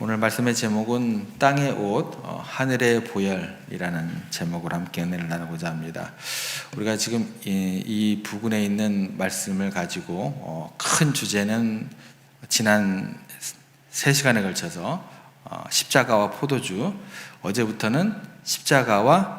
오늘 말씀의 제목은 땅의 옷, 하늘의 보혈이라는 제목으로 함께 은혜를 나누고자 합니다. 우리가 지금 이 부근에 있는 말씀을 가지고 큰 주제는 지난 3시간에 걸쳐서 십자가와 포도주, 어제부터는 십자가와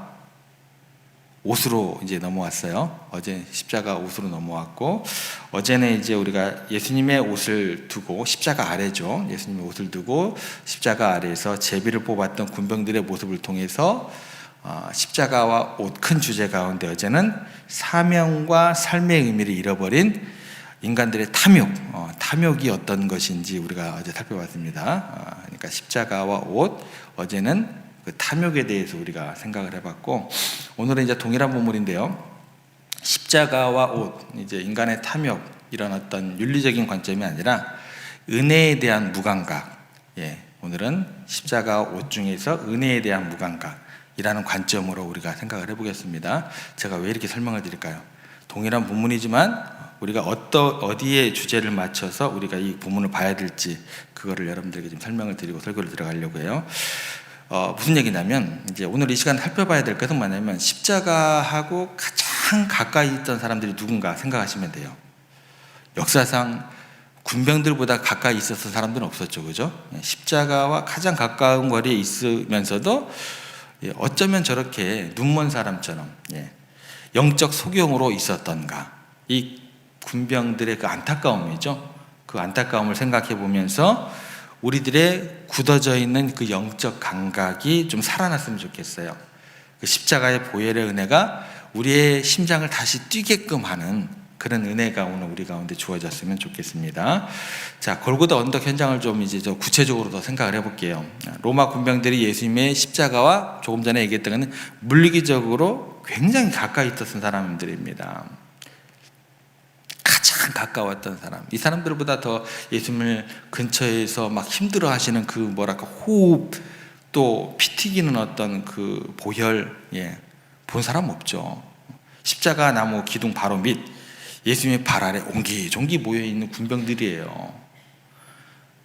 옷으로 이제 넘어왔어요. 어제 십자가 옷으로 넘어왔고, 어제는 이제 우리가 예수님의 옷을 두고, 십자가 아래죠. 예수님의 옷을 두고 십자가 아래에서 제비를 뽑았던 군병들의 모습을 통해서 십자가와 옷, 큰 주제 가운데 어제는 사명과 삶의 의미를 잃어버린 인간들의 탐욕이 어떤 것인지 우리가 어제 살펴봤습니다. 그러니까 십자가와 옷, 어제는 그 탐욕에 대해서 우리가 생각을 해봤고, 오늘은 이제 동일한 본문인데요. 십자가와 옷, 이제 인간의 탐욕, 이런 어떤 윤리적인 관점이 아니라 은혜에 대한 무감각. 오늘은 십자가와 옷 중에서 은혜에 대한 무감각이라는 관점으로 우리가 생각을 해보겠습니다. 제가 왜 이렇게 설명을 드릴까요? 동일한 본문이지만 우리가 어디에 주제를 맞춰서 우리가 이 본문을 봐야 될지, 그거를 여러분들에게 좀 설명을 드리고 설교를 들어가려고 해요. 무슨 얘기냐면, 이제 오늘 이 시간 살펴봐야 될 것은 뭐냐면, 십자가하고 가장 가까이 있던 사람들이 누군가 생각하시면 돼요. 역사상 군병들보다 가까이 있었던 사람들은 없었죠, 그죠? 십자가와 가장 가까운 거리에 있으면서도 어쩌면 저렇게 눈먼 사람처럼 영적 소경으로 있었던가. 이 군병들의 그 안타까움이죠. 그 안타까움을 생각해 보면서 우리들의 굳어져 있는 그 영적 감각이 좀 살아났으면 좋겠어요. 그 십자가의 보혈의 은혜가 우리의 심장을 다시 뛰게끔 하는 그런 은혜가 오늘 우리 가운데 주어졌으면 좋겠습니다. 자, 골고다 언덕 현장을 좀 이제 구체적으로 더 생각을 해볼게요. 로마 군병들이 예수님의 십자가와 조금 전에 얘기했던 것은 물리적으로 굉장히 가까이 있었던 사람들입니다. 가장 가까웠던 사람, 이 사람들보다 더 예수님을 근처에서 막 힘들어 하시는 그 호흡, 또 피 튀기는 어떤 그 보혈, 본 사람 없죠. 십자가 나무 기둥 바로 밑 예수님의 발 아래 옹기종기 모여있는 군병들이에요.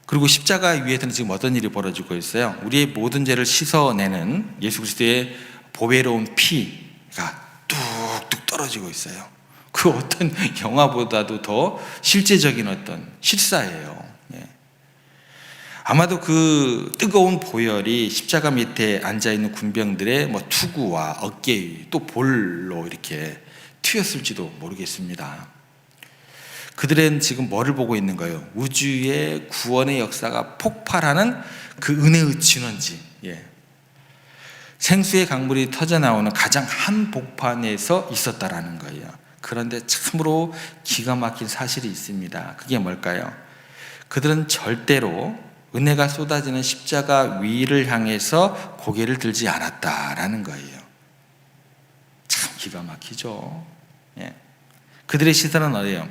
그리고 십자가 위에서는 지금 어떤 일이 벌어지고 있어요? 우리의 모든 죄를 씻어내는 예수 그리스도의 보배로운 피가 뚝뚝 떨어지고 있어요. 그 어떤 영화보다도 더 실제적인 어떤 실사예요. 아마도 그 뜨거운 보혈이 십자가 밑에 앉아있는 군병들의 투구와 어깨 위, 또 볼로 이렇게 튀었을지도 모르겠습니다. 그들은 지금 뭐를 보고 있는 거예요? 우주의 구원의 역사가 폭발하는 그 은혜의 진원지, 생수의 강물이 터져나오는 가장 한복판에서 있었다라는 거예요. 그런데 참으로 기가 막힌 사실이 있습니다. 그게 뭘까요? 그들은 절대로 은혜가 쏟아지는 십자가 위를 향해서 고개를 들지 않았다라는 거예요. 참 기가 막히죠. 그들의 시선은 어디예요?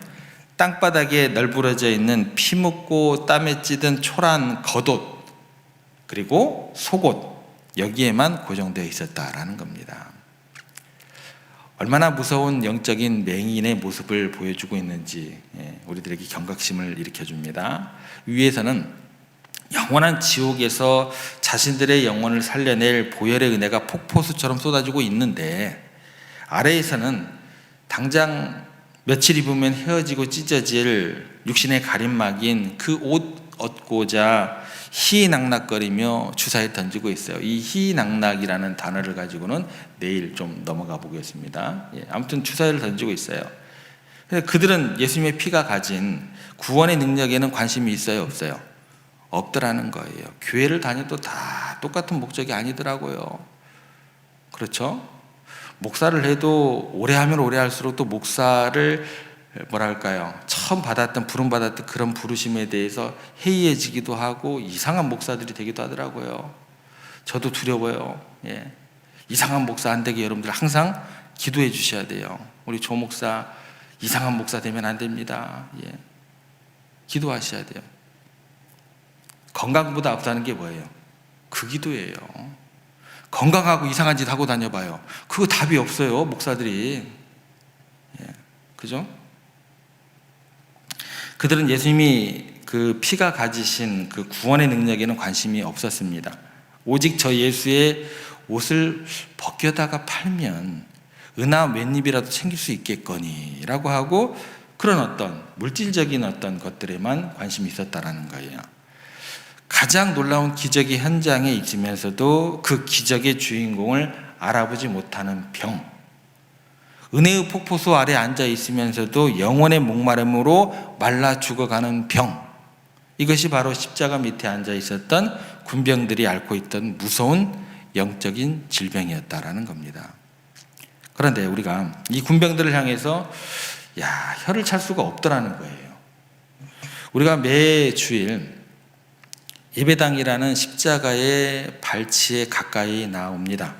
땅바닥에 널브러져 있는 피 묻고 땀에 찌든 초라한 겉옷, 그리고 속옷, 여기에만 고정되어 있었다라는 겁니다. 얼마나 무서운 영적인 맹인의 모습을 보여주고 있는지 우리들에게 경각심을 일으켜줍니다. 위에서는 영원한 지옥에서 자신들의 영혼을 살려낼 보혈의 은혜가 폭포수처럼 쏟아지고 있는데, 아래에서는 당장 며칠 입으면 헤어지고 찢어질 육신의 가림막인 그 옷 얻고자 희낙낙거리며 주사에 던지고 있어요. 이 희낙낙이라는 단어를 가지고는 내일 좀 넘어가 보겠습니다. 아무튼 주사를 던지고 있어요. 그들은 예수님의 피가 가진 구원의 능력에는 관심이 있어요, 없어요? 없더라는 거예요. 교회를 다녀도 다 똑같은 목적이 아니더라고요. 그렇죠? 목사를 해도 오래 하면 오래 할수록 또 목사를 처음 부름 받았던 그런 부르심에 대해서 해이해지기도 하고 이상한 목사들이 되기도 하더라고요. 저도 두려워요. 이상한 목사 안 되게 여러분들 항상 기도해 주셔야 돼요. 우리 조 목사 이상한 목사 되면 안 됩니다. 기도하셔야 돼요. 건강보다 앞서는 게 뭐예요? 그 기도예요. 건강하고 이상한 짓 하고 다녀봐요. 그거 답이 없어요, 목사들이. 그죠? 그들은 예수님이 그 피가 가지신 그 구원의 능력에는 관심이 없었습니다. 오직 저 예수의 옷을 벗겨다가 팔면 은하 맷잎이라도 챙길 수 있겠거니라고 하고 그런 어떤 물질적인 어떤 것들에만 관심이 있었다라는 거예요. 가장 놀라운 기적의 현장에 있으면서도 그 기적의 주인공을 알아보지 못하는 병, 은혜의 폭포수 아래 앉아 있으면서도 영혼의 목마름으로 말라 죽어가는 병, 이것이 바로 십자가 밑에 앉아 있었던 군병들이 앓고 있던 무서운 영적인 질병이었다라는 겁니다. 그런데 우리가 이 군병들을 향해서 혀를 찰 수가 없더라는 거예요. 우리가 매 주일 예배당이라는 십자가의 발치에 가까이 나옵니다.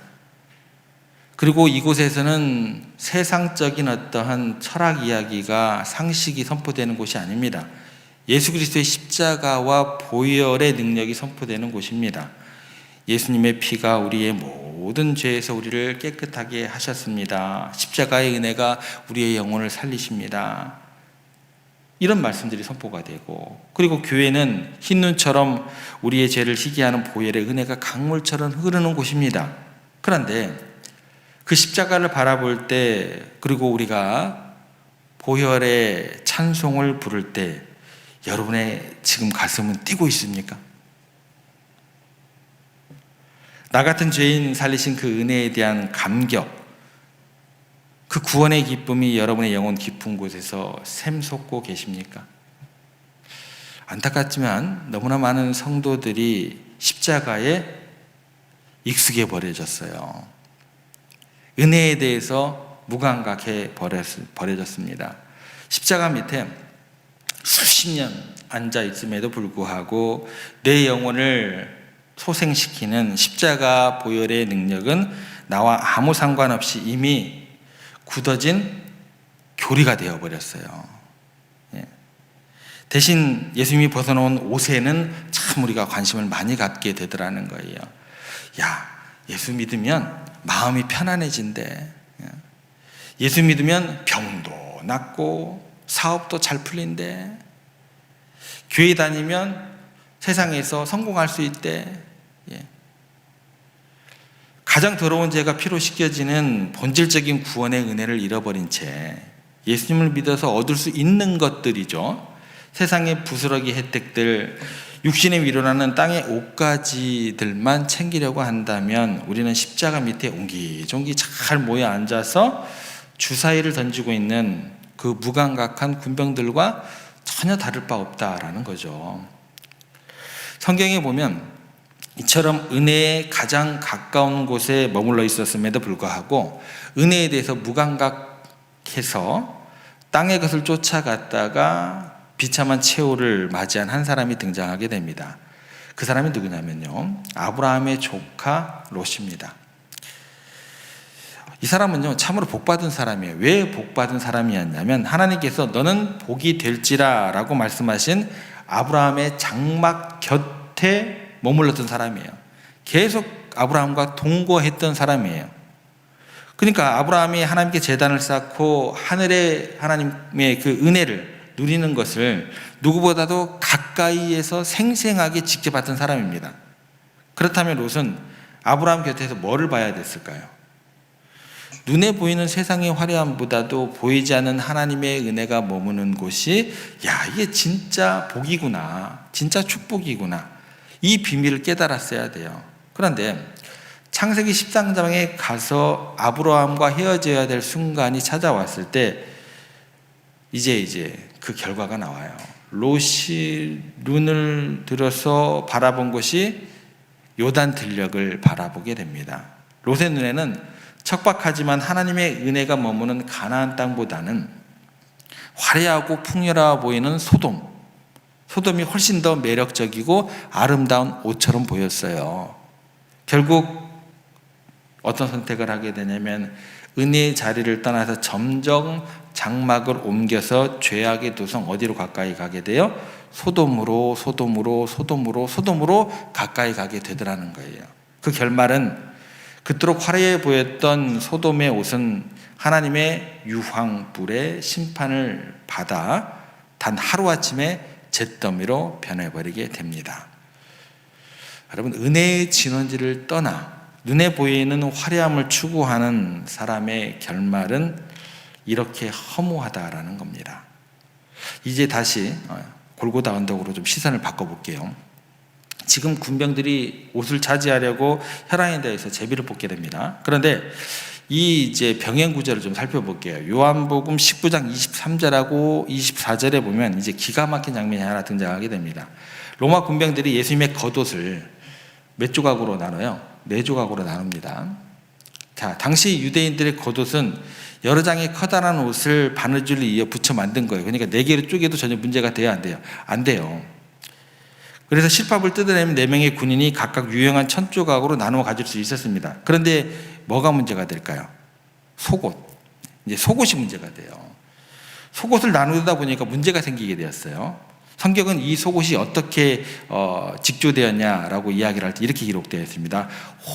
그리고 이곳에서는 세상적인 어떠한 철학 이야기가 상식이 선포되는 곳이 아닙니다. 예수 그리스도의 십자가와 보혈의 능력이 선포되는 곳입니다. 예수님의 피가 우리의 모든 죄에서 우리를 깨끗하게 하셨습니다. 십자가의 은혜가 우리의 영혼을 살리십니다. 이런 말씀들이 선포가 되고, 그리고 교회는 흰눈처럼 우리의 죄를 희게하는 보혈의 은혜가 강물처럼 흐르는 곳입니다. 그런데 그 십자가를 바라볼 때, 그리고 우리가 보혈의 찬송을 부를 때 여러분의 지금 가슴은 뛰고 있습니까? 나 같은 죄인 살리신 그 은혜에 대한 감격, 그 구원의 기쁨이 여러분의 영혼 깊은 곳에서 샘솟고 계십니까? 안타깝지만 너무나 많은 성도들이 십자가에 익숙해 버려졌어요. 은혜에 대해서 무감각해 버려졌습니다. 십자가 밑에 수십 년 앉아 있음에도 불구하고 내 영혼을 소생시키는 십자가 보혈의 능력은 나와 아무 상관없이 이미 굳어진 교리가 되어버렸어요. 대신 예수님이 벗어놓은 옷에는 참 우리가 관심을 많이 갖게 되더라는 거예요. 예수 믿으면 마음이 편안해진대. 예수 믿으면 병도 낫고 사업도 잘 풀린대. 교회 다니면 세상에서 성공할 수 있대. 가장 더러운 죄가 피로 씻겨지는 본질적인 구원의 은혜를 잃어버린 채 예수님을 믿어서 얻을 수 있는 것들이죠. 세상의 부스러기 혜택들, 육신의 위로라는 땅의 옷가지들만 챙기려고 한다면 우리는 십자가 밑에 옹기종기 잘 모여 앉아서 주사위를 던지고 있는 그 무감각한 군병들과 전혀 다를 바 없다라는 거죠. 성경에 보면 이처럼 은혜에 가장 가까운 곳에 머물러 있었음에도 불구하고 은혜에 대해서 무감각해서 땅의 것을 쫓아갔다가 비참한 최후를 맞이한 한 사람이 등장하게 됩니다. 그 사람이 누구냐면요, 아브라함의 조카 롯입니다. 이 사람은요 참으로 복받은 사람이에요. 왜 복받은 사람이었냐면 하나님께서 너는 복이 될지라 라고 말씀하신 아브라함의 장막 곁에 머물렀던 사람이에요. 계속 아브라함과 동거했던 사람이에요. 그러니까 아브라함이 하나님께 제단을 쌓고 하늘의 하나님의 그 은혜를 누리는 것을 누구보다도 가까이에서 생생하게 지켜봤던 사람입니다. 그렇다면 롯은 아브라함 곁에서 뭐를 봐야 됐을까요? 눈에 보이는 세상의 화려함보다도 보이지 않는 하나님의 은혜가 머무는 곳이 이게 진짜 복이구나, 진짜 축복이구나, 이 비밀을 깨달았어야 돼요. 그런데 창세기 13장에 가서 아브라함과 헤어져야 될 순간이 찾아왔을 때 이제 그 결과가 나와요. 롯이 눈을 들어서 바라본 곳이 요단 들녘을 바라보게 됩니다. 롯의 눈에는 척박하지만 하나님의 은혜가 머무는 가나안 땅보다는 화려하고 풍요로워 보이는 소돔이 훨씬 더 매력적이고 아름다운 옷처럼 보였어요. 결국 어떤 선택을 하게 되냐면 은혜의 자리를 떠나서 점점 장막을 옮겨서 죄악의 도성 어디로 가까이 가게 돼요? 소돔으로 가까이 가게 되더라는 거예요. 그 결말은 그토록 화려해 보였던 소돔의 옷은 하나님의 유황불의 심판을 받아 단 하루아침에 잿더미로 변해버리게 됩니다. 여러분, 은혜의 진원지를 떠나 눈에 보이는 화려함을 추구하는 사람의 결말은 이렇게 허무하다라는 겁니다. 이제 다시 골고다 언덕으로 좀 시선을 바꿔볼게요. 지금 군병들이 옷을 차지하려고 혈안에 대해서 제비를 뽑게 됩니다. 그런데 이 이제 병행 구절을 좀 살펴볼게요. 요한복음 19장 23절하고 24절에 보면 이제 기가 막힌 장면이 하나 등장하게 됩니다. 로마 군병들이 예수님의 겉옷을 몇 조각으로 나눠요? 4조각으로 나눕니다. 자, 당시 유대인들의 겉옷은 여러 장의 커다란 옷을 바느질로 이어 붙여 만든 거예요. 그러니까 4개로 쪼개도 전혀 문제가 돼야 안 돼요. 안 돼요. 그래서 실밥을 뜯어내면 4명의 군인이 각각 유용한 1000조각으로 나누어 가질 수 있었습니다. 그런데 뭐가 문제가 될까요? 속옷. 이제 속옷이 문제가 돼요. 속옷을 나누다 보니까 문제가 생기게 되었어요. 성경은 이 속옷이 어떻게 직조되었냐라고 이야기를 할 때 이렇게 기록되어 있습니다.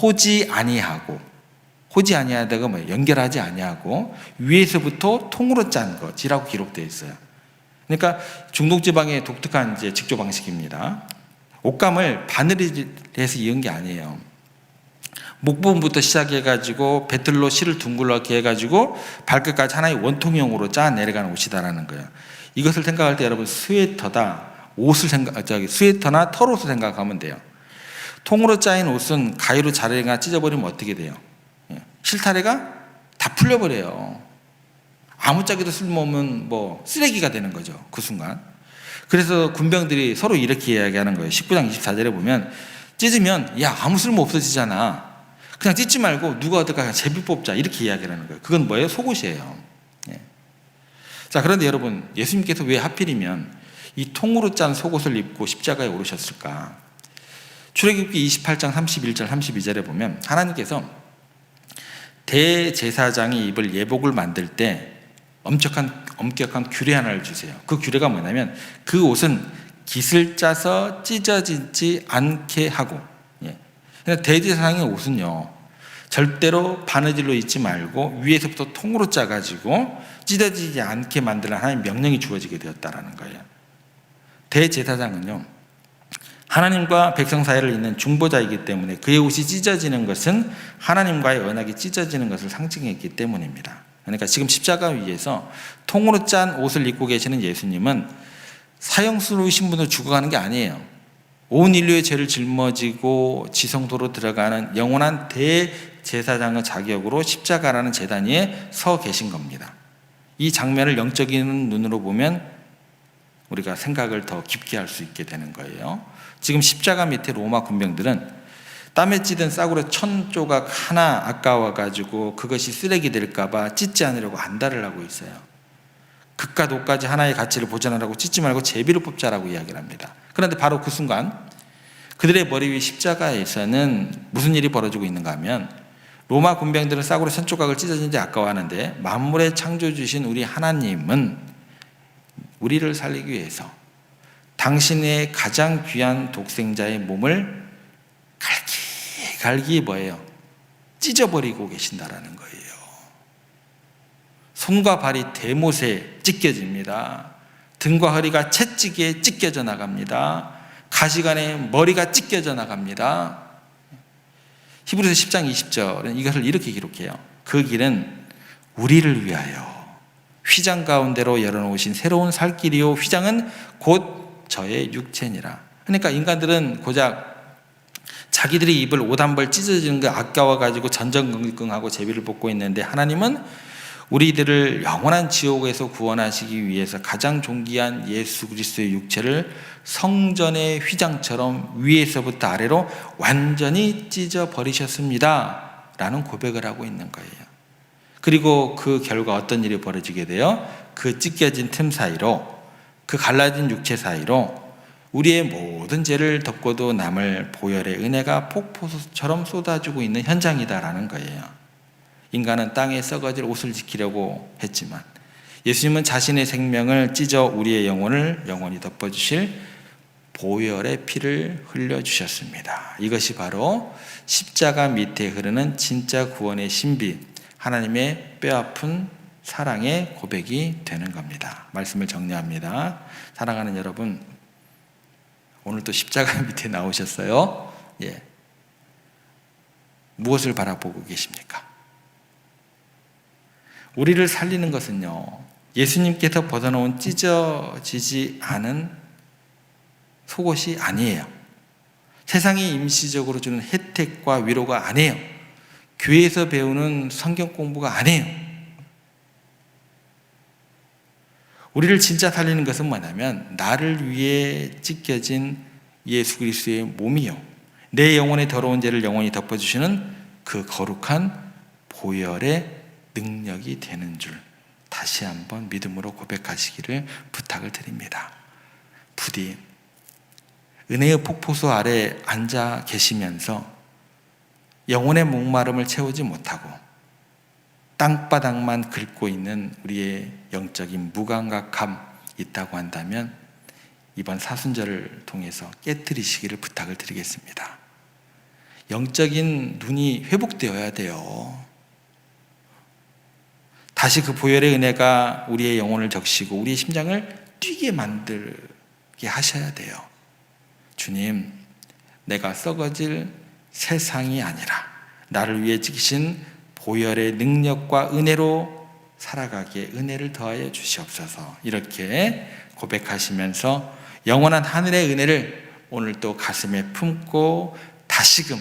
호지 아니하다가 뭐 연결하지 아니하고 위에서부터 통으로 짠 것이라고 기록되어 있어요. 그러니까 중동 지방의 독특한 이제 직조 방식입니다. 옷감을 바늘에서 이은 게 아니에요. 목 부분부터 시작해가지고 배틀로 실을 둥글게 해가지고 발끝까지 하나의 원통형으로 짜 내려가는 옷이다라는 거예요. 이것을 생각할 때 여러분 스웨터나 털옷을 생각하면 돼요. 통으로 짜인 옷은 가위로 자르거나 찢어버리면 어떻게 돼요? 실타래가 다 풀려버려요. 아무짝에도 쓸모없는 쓰레기가 되는 거죠. 그 순간. 그래서 군병들이 서로 이렇게 이야기하는 거예요. 19장 24절에 보면 찢으면 야 아무 쓸모 없어지잖아. 그냥 찢지 말고 누가 어떨까 그냥 제비 뽑자 이렇게 이야기하는 거예요. 그건 뭐예요? 속옷이에요. 자, 그런데 여러분 예수님께서 왜 하필이면 이 통으로 짠 속옷을 입고 십자가에 오르셨을까? 출애굽기 28장 31절 32절에 보면 하나님께서 대제사장이 입을 예복을 만들 때 엄격한 규례 하나를 주세요. 그 규례가 뭐냐면 그 옷은 깃을 짜서 찢어지지 않게 하고, 대제사장의 옷은요 절대로 바느질로 입지 말고 위에서부터 통으로 짜가지고 찢어지지 않게 만들는 하나님의 명령이 주어지게 되었다라는 거예요. 대제사장은요 하나님과 백성 사이를 잇는 중보자이기 때문에 그의 옷이 찢어지는 것은 하나님과의 언약이 찢어지는 것을 상징했기 때문입니다. 그러니까 지금 십자가 위에서 통으로 짠 옷을 입고 계시는 예수님은 사형수이신 분으로 죽어가는 게 아니에요. 온 인류의 죄를 짊어지고 지성소로 들어가는 영원한 대제사장의 자격으로 십자가라는 제단 위에 서 계신 겁니다. 이 장면을 영적인 눈으로 보면 우리가 생각을 더 깊게 할 수 있게 되는 거예요. 지금 십자가 밑에 로마 군병들은 땀에 찌든 싸구려 1000조각 하나 아까워가지고 그것이 쓰레기 될까봐 찢지 않으려고 안달을 하고 있어요. 극과 노까지 하나의 가치를 보존하라고 찢지 말고 제비를 뽑자라고 이야기를 합니다. 그런데 바로 그 순간 그들의 머리 위 십자가에서는 무슨 일이 벌어지고 있는가 하면 로마 군병들은 싸구려 1000조각을 찢어진지 아까워하는데 만물의 창조주신 우리 하나님은 우리를 살리기 위해서 당신의 가장 귀한 독생자의 몸을 갈기 뭐예요? 찢어버리고 계신다라는 거예요. 손과 발이 대못에 찢겨집니다. 등과 허리가 채찍에 찢겨져 나갑니다. 가시관에 머리가 찢겨져 나갑니다. 히브리서 10장 20절은 이것을 이렇게 기록해요. 그 길은 우리를 위하여 휘장 가운데로 열어놓으신 새로운 살 길이요 휘장은 곧 저의 육체니라. 그러니까 인간들은 고작 자기들이 입을 옷 한 벌 찢어지는 거 아까워가지고 전전긍긍하고 제비를 뽑고 있는데 하나님은 우리들을 영원한 지옥에서 구원하시기 위해서 가장 존귀한 예수 그리스도의 육체를 성전의 휘장처럼 위에서부터 아래로 완전히 찢어버리셨습니다 라는 고백을 하고 있는 거예요. 그리고 그 결과 어떤 일이 벌어지게 돼요? 그 찢겨진 틈 사이로 그 갈라진 육체 사이로 우리의 모든 죄를 덮고도 남을 보혈의 은혜가 폭포수처럼 쏟아지고 있는 현장이다라는 거예요. 인간은 땅에 썩어질 옷을 지키려고 했지만 예수님은 자신의 생명을 찢어 우리의 영혼을 영원히 덮어주실 보혈의 피를 흘려주셨습니다. 이것이 바로 십자가 밑에 흐르는 진짜 구원의 신비, 하나님의 뼈아픈 사랑의 고백이 되는 겁니다. 말씀을 정리합니다. 사랑하는 여러분, 오늘 또 십자가 밑에 나오셨어요. 예. 무엇을 바라보고 계십니까? 우리를 살리는 것은요, 예수님께서 벗어놓은 찢어지지 않은 속옷이 아니에요. 세상이 임시적으로 주는 혜택과 위로가 아니에요. 교회에서 배우는 성경 공부가 아니에요. 우리를 진짜 살리는 것은 뭐냐면 나를 위해 찢겨진 예수 그리스도의 몸이요, 내 영혼의 더러운 죄를 영원히 덮어주시는 그 거룩한 보혈의 능력이 되는 줄 다시 한번 믿음으로 고백하시기를 부탁을 드립니다. 부디 은혜의 폭포수 아래 앉아 계시면서 영혼의 목마름을 채우지 못하고 땅바닥만 긁고 있는 우리의 영적인 무감각함 있다고 한다면 이번 사순절을 통해서 깨트리시기를 부탁을 드리겠습니다. 영적인 눈이 회복되어야 돼요. 다시 그 보혈의 은혜가 우리의 영혼을 적시고 우리의 심장을 뛰게 만들게 하셔야 돼요. 주님, 내가 썩어질 세상이 아니라 나를 위해 지키신 보혈의 능력과 은혜로 살아가기에 은혜를 더하여 주시옵소서. 이렇게 고백하시면서 영원한 하늘의 은혜를 오늘 또 가슴에 품고 다시금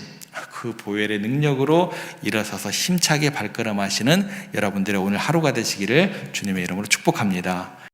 그 보혈의 능력으로 일어서서 힘차게 발걸음하시는 여러분들의 오늘 하루가 되시기를 주님의 이름으로 축복합니다.